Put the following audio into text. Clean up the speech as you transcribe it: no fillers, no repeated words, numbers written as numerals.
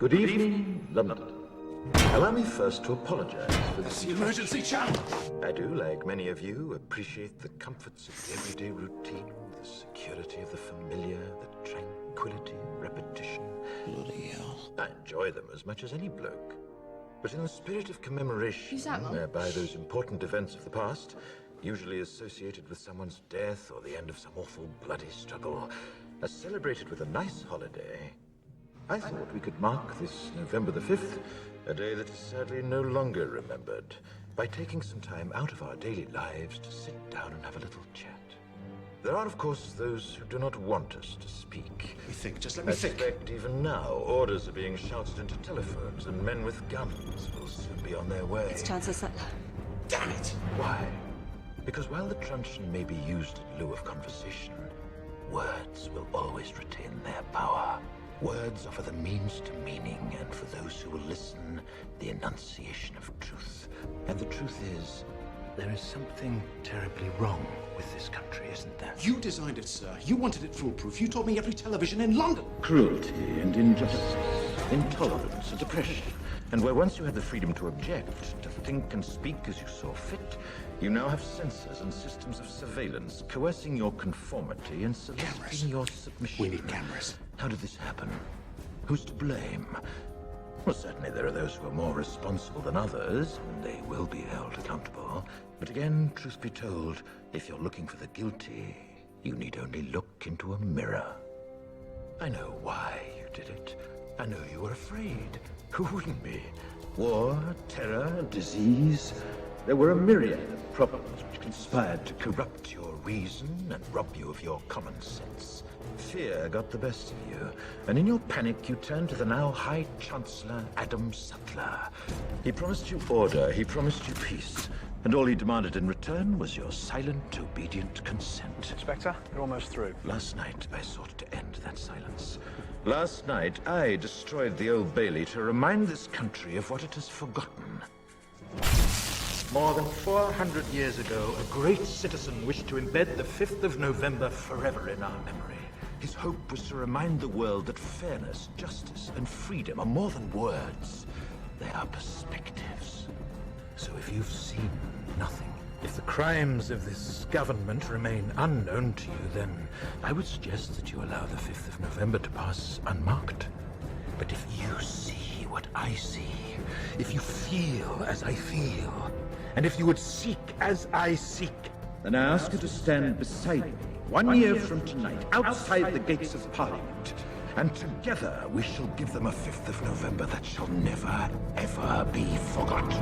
Good evening, London. Allow me first to apologize for That's this. the emergency channel. I do, like many of you, appreciate the comforts of the everyday routine, the security of the familiar, the tranquility of repetition. Bloody hell. I enjoy them as much as any bloke. But in the spirit of commemoration, Who's that, Mum? whereby those important events of the past, usually associated with someone's death or the end of some awful bloody struggle, are celebrated with a nice holiday, I thought we could mark this November the 5th, a day that is sadly no longer remembered, by taking some time out of our daily lives to sit down and have a little chat. There are, of course, those who do not want us to speak. Let me think, just let me I think. suspect even now, orders are being shouted into telephones, and men with guns will soon be on their way. It's Chancellor Sutler. Damn it. Why? Because while the truncheon may be used in lieu of conversation, words will always retain their power. Words offer the means to meaning, and for those who will listen, the enunciation of truth. And the truth is, there is something terribly wrong with this country, isn't there? You designed it, sir. You wanted it foolproof. You told me every television in London. Cruelty and injustice, intolerance and oppression. And where once you had the freedom to object, to think and speak as you saw fit, you now have censors and systems of surveillance coercing your conformity and Cameras. soliciting your submission. We need cameras. How did this happen? Who's to blame? Well, certainly there are those who are more responsible than others, and they will be held accountable. But again, truth be told, if you're looking for the guilty, you need only look into a mirror. I know why you did it. I know you were afraid. Who wouldn't be? War, terror, disease. There were a myriad of problems which conspired to corrupt your reason and rob you of your common sense. Fear got the best of you, and in your panic you turned to the now High Chancellor Adam Sutler. He promised you order, he promised you peace, and all he demanded in return was your silent, obedient consent. Inspector, you're almost through. Last night, I sought to end that silence. Last night, I destroyed the Old Bailey to remind this country of what it has forgotten. More than 400 years ago, a great citizen wished to embed the 5th of November forever in our memory. His hope was to remind the world that fairness, justice, and freedom are more than words. They are perspectives. So if you've seen nothing, if the crimes of this government remain unknown to you, then I would suggest that you allow the 5th of November to pass unmarked. But if you see what I see, if you feel as I feel, and if you would seek as I seek, then I ask you to stand beside me 1 year from tonight, outside the gates of Parliament. And together we shall give them a 5th of November that shall never, ever be forgotten.